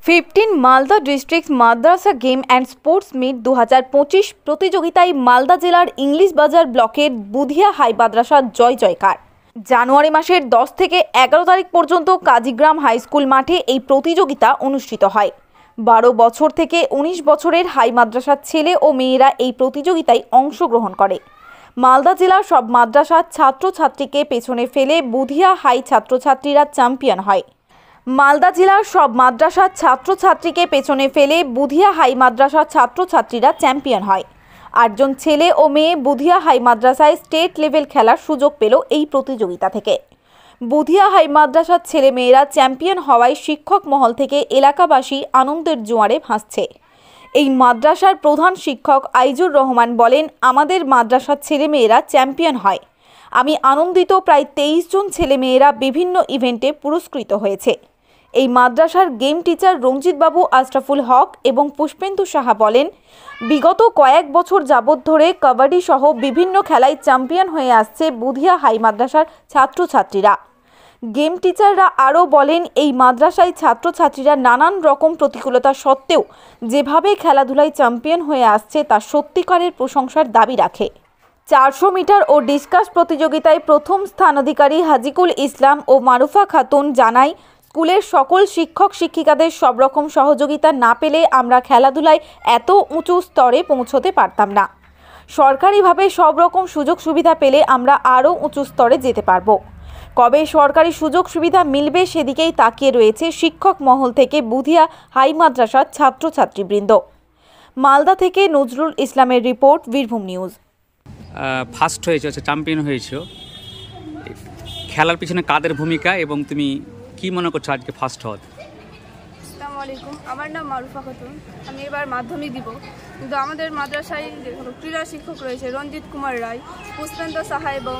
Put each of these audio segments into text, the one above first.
15 Malda district Madrasa game and sports meet 2025 প্রতিযোগিতায় মালদা জেলার English বাজার ব্লকের বুধিয়া হাই মাদ্রাসার জয় জয়কার। জানুয়ারি মাসের 10 থেকে 11 তারিখ পর্যন্ত কাজীগ্রাম হাই স্কুল মাঠে এই প্রতিযোগিতা অনুষ্ঠিত হয়। 12 বছর থেকে 19 বছরের হাই মাদ্রাসার ছেলে ও মেয়েরা এই প্রতিযোগিতায় অংশগ্রহণ করে। মালদা জেলার সব মাদ্রাসার ছাত্রছাত্রীকে পেছনে ফেলে বুধিয়া হাই ছাত্রছাত্রীরা চ্যাম্পিয়ন হয়। মালদা জেলার সব মাদ্রাসার ছাত্রছাত্রীকে পেছনে ফেলে বুধিয়া হাই মাদ্রাসার ছাত্রছাত্রীরা চ্যাম্পিয়ন হয়। 8 জন ছেলে ও মেয়ে বুধিয়া হাই মাদ্রাসায় স্টেট লেভেল খেলার সুযোগ পেল এই প্রতিযোগিতা থেকে। বুধিয়া হাই মাদ্রাসার ছেলে মেয়েরা চ্যাম্পিয়ন হওয়ায় শিক্ষক মহল থেকে এলাকাবাসী আনন্দের জোয়ারে ভাসছে। এই মাদ্রাসার প্রধান শিক্ষক আইজুর রহমান বলেন, আমাদের মাদ্রাসার ছেলে মেয়েরা চ্যাম্পিয়ন হয়, আমি আনন্দিত। প্রায় 23 জন ছেলে মেয়েরা বিভিন্ন ইভেন্টে পুরস্কৃত হয়েছে। এই মাদ্রাসার গেম টিচার রঞ্জিত বাবু আশরাফুল হক এবং পুষ্পেন্দু সাহা বলেন, বিগত কয়েক বছর যাবৎ ধরে কাবাডি সহ বিভিন্ন খেলায় চ্যাম্পিয়ন হয়ে আসছে বুধিয়া হাই মাদ্রাসার ছাত্রছাত্রীরা। গেম টিচাররা আরও বলেন, এই মাদ্রাসায় ছাত্রছাত্রীরা নানান রকম প্রতিকূলতা সত্ত্বেও যেভাবে খেলাধুলায় চ্যাম্পিয়ন হয়ে আসছে তা সত্যিকারের প্রশংসার দাবি রাখে। 400 মিটার ও ডিসকাস প্রতিযোগিতায় প্রথম স্থানাধিকারী হাজিকুল ইসলাম ও মারুফা খাতুন জানায়, স্কুলের সকল শিক্ষক শিক্ষিকাদের সব রকম সহযোগিতা না পেলে আমরা খেলাধুলায় এত উঁচু স্তরে পৌঁছতে পারতাম না। সরকারিভাবে সব রকম সুযোগ সুবিধা পেলে আমরা আরও উঁচু স্তরে যেতে পারব। কবে সরকারি সুযোগ সুবিধা মিলবে সেদিকেই তাকিয়ে রয়েছে শিক্ষক মহল থেকে বুধিয়া হাই মাদ্রাসার ছাত্রছাত্রীবৃন্দ। মালদা থেকে নজরুল ইসলামের রিপোর্ট, বীরভূম নিউজ। ফার্স্ট হয়েছে, চ্যাম্পিয়ন হয়েছে, খেলার পিছনে কাদের ভূমিকা এবং তুমি কি মনে করছো আজকে ফার্স্ট হওয়ার? আসসালামু আলাইকুম, আমার নাম মারুফা খাতুন। আমি এবার মাধ্যমিক দিব, কিন্তু আমাদের মাদ্রাসায় ক্রীড়া শিক্ষক রয়েছে রঞ্জিত কুমার রায়, পুষ্পেন্দু সাহা এবং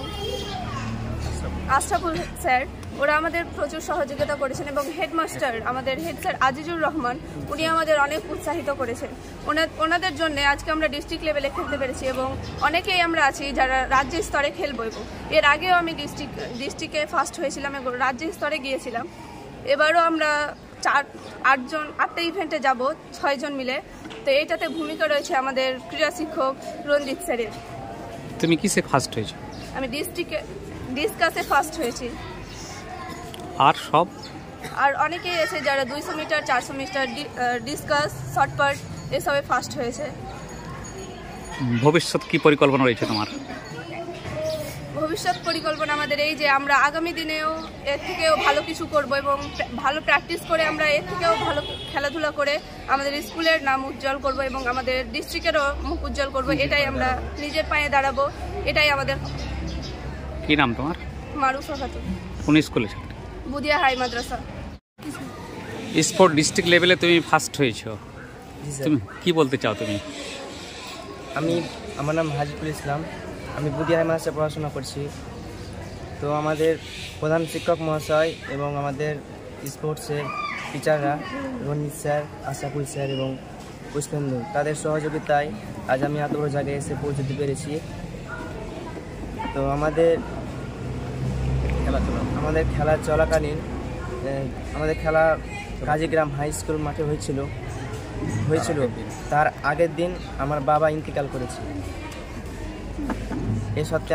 আশরাফুল স্যার, ওরা আমাদের প্রচুর সহযোগিতা করেছেন এবং হেডমাস্টার আমাদের হেড স্যার আজিজুর রহমান, উনি আমাদের অনেক উৎসাহিত করেছেন। ওনাদের জন্য আজকে আমরা ডিস্ট্রিক্ট লেভেলে খেলতে পেরেছি এবং অনেকেই আমরা আছি যারা রাজ্য স্তরে খেলবো। এর আগেও আমি ডিস্ট্রিক্টে ফার্স্ট হয়েছিলাম এবং রাজ্য স্তরে গিয়েছিলাম। এবারও আমরা 8টা ইভেন্টে যাব, 6 জন মিলে। তো এইটাতে ভূমিকা রয়েছে আমাদের ক্রীড়া শিক্ষক রঞ্জিত স্যারের। তুমি কিসে ফার্স্ট হয়েছো? আমি ডিসকাসে ফার্স্ট হয়েছি। আর অনেকেই আছে যারা 200 মিটার 400 মিটার ডিসকাস শর্টপাট এসবে ফার্স্ট হয়েছে। ভবিষ্যৎ কি পরিকল্পনা রয়েছে তোমার? ভবিষ্যৎ পরিকল্পনা আমাদের এই যে আমরা আগামী দিনেও এর থেকেও ভালো কিছু করব এবং ভালো প্র্যাকটিস করে আমরা এর থেকেও ভালো খেলাধুলা করে আমাদের স্কুলের নাম উজ্জ্বল করব এবং আমাদের ডিস্ট্রিক্টেরও মুখ উজ্জ্বল করব। এটাই আমরা নিজের পায়ে দাঁড়াবো, এটাই আমাদের। কি নাম তোমার? মারুফা খাতুন। কোন স্কুলে? বুধিয়া হাই মাদ্রাসা। স্পোর্ট ডিস্ট্রিক্ট লেভেলে তুমি ফার্স্ট হয়েছো, তুমি কি বলতে চাও? তুমি? আমার নাম হাজিকুল ইসলাম, আমি বুধিয়া হাই মাদ্রাসায় পড়াশোনা করছি। তো আমাদের প্রধান শিক্ষক মহাশয় এবং আমাদের স্পোর্টসের টিচাররা রঞ্জিত স্যার, আশরাফুল স্যার এবং পুষ্পেন্দু, তাদের সহযোগিতায় আজ আমি এত বড় জায়গায় এসে পৌঁছতে পেরেছি। তো আমাদের খেলা চলাকালীন আমাদের খেলা কাজীগ্রাম হাই স্কুল মাঠে হয়েছিল। তার আগের দিন আমার বাবা ইন্তেকাল করেছে। এ সত্ত্বে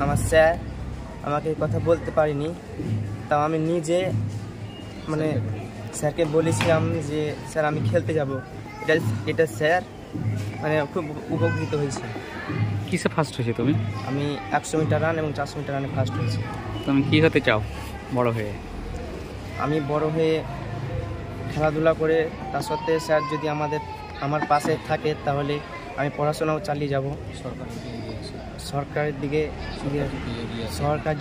আমার স্যার আমাকে কথা বলতে পারিনি। তাও আমি নিজে স্যারকে বলেছিলাম যে স্যার আমি খেলতে যাব। এটা স্যার খুব উপকৃত হয়েছে। কিসে ফার্স্ট হয়েছে তুমি? আমি 100 মিটার রান এবং 400 মিটার রানে ফার্স্ট হয়েছি। তুমি কি হতে চাও বড় হয়ে? আমি বড় হয়ে খেলাধুলা করে, তার সত্ত্বে স্যার যদি আমার পাশে থাকে তাহলে আমি পড়াশোনাও চালিয়ে যাব। সরকার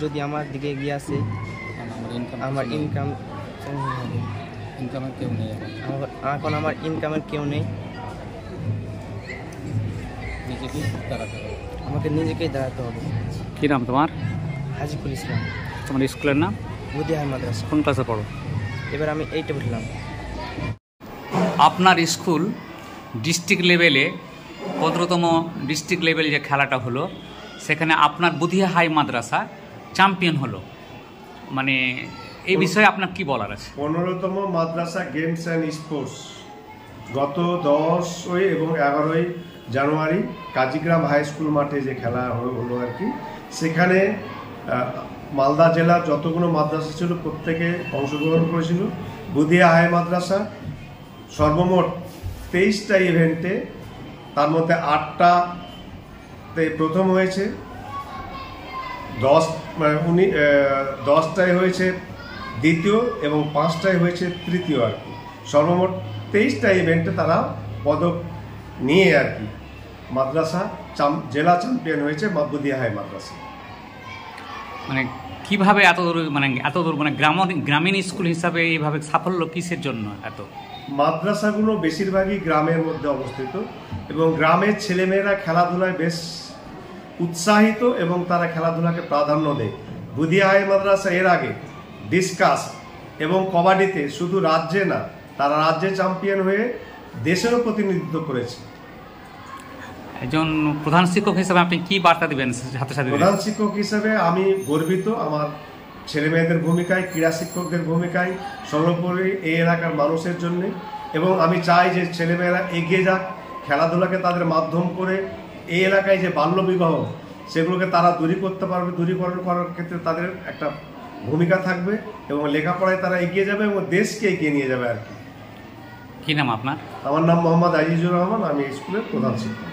যদি আমার দিকে এগিয়ে আসে, আমার ইনকামের কেউ নেই, আমাকে নিজেকেই দাঁড়াতে হবে। কি নাম তোমার? হাজিকুল ইসলাম। তোমার স্কুলের নাম? বুধিয়া হাই মাদ্রাসা। কোন ক্লাসে পড়ো? এবার আমি 8-এ উঠলাম। আপনার স্কুল ডিস্ট্রিক্ট লেভেলে 15তম ডিস্ট্রিক্ট লেভেল যে খেলাটা হলো, সেখানে আপনার বুধিয়া হাই মাদ্রাসা চ্যাম্পিয়ন হলো। মানে এই বিষয়ে আপনার কি বলার আছে? 15তম মাদ্রাসা গেমস অ্যান্ড স্পোর্টস গত 10 এবং 11 জানুয়ারি কাজীগ্রাম হাই স্কুল মাঠে যে খেলা হলো আর কি, সেখানে মালদা জেলার যতগুলো মাদ্রাসা ছিল প্রত্যেকে অংশগ্রহণ করেছিল। বুধিয়া হাই মাদ্রাসা সর্বমোট 23টা ইভেন্টে, তার মধ্যে 8টাতে প্রথম হয়েছে, 10টায় হয়েছে দ্বিতীয় এবং 5টায় হয়েছে তৃতীয় আর কি। সর্বমোট 23টা ইভেন্টে তারা পদক নিয়ে আর কি মাদ্রাসা জেলা চ্যাম্পিয়ন হয়েছে বুধিয়া হাই মাদ্রাসা। মানে কিভাবে এত দূর গ্রামীণ স্কুল হিসাবে এইভাবে সাফল্য কিসের জন্য? এত মাদ্রাসাগুলো বেশিরভাগই গ্রামের মধ্যে অবস্থিত এবং গ্রামের ছেলেমেয়েরা খেলাধুলায় বেশ উৎসাহিত এবং তারা খেলাধুলাকে প্রাধান্য দেয়। বুধিয়া হাই মাদ্রাসা এর আগে ডিসকাস এবং কবাডিতে শুধু রাজ্যে না, তারা রাজ্যে চ্যাম্পিয়ন হয়ে দেশেরও প্রতিনিধিত্ব করেছে। একজন প্রধান শিক্ষক হিসেবে আপনি কি বার্তা দিবেন ছাত্রছাত্রীদের? প্রধান শিক্ষক হিসেবে আমি গর্বিত আমার ছেলে মেয়েদের ভূমিকায়, ক্রীড়া শিক্ষকদের ভূমিকায়, সর্বোপরি এই এলাকার মানুষের জন্য। এবং আমি চাই যে ছেলেমেয়েরা এগিয়ে যাক, খেলাধুলাকে তাদের মাধ্যম করে এই এলাকায় যে বাল্যবিবাহ সেগুলোকে তারা দূরীকরণ করার ক্ষেত্রে তাদের একটা ভূমিকা থাকবে এবং লেখাপড়ায় তারা এগিয়ে যাবে এবং দেশকে এগিয়ে নিয়ে যাবে আর কি। কি নাম আপনার? আমার নাম মোহাম্মদ আজিজুর রহমান, আমি স্কুলের প্রধান শিক্ষক।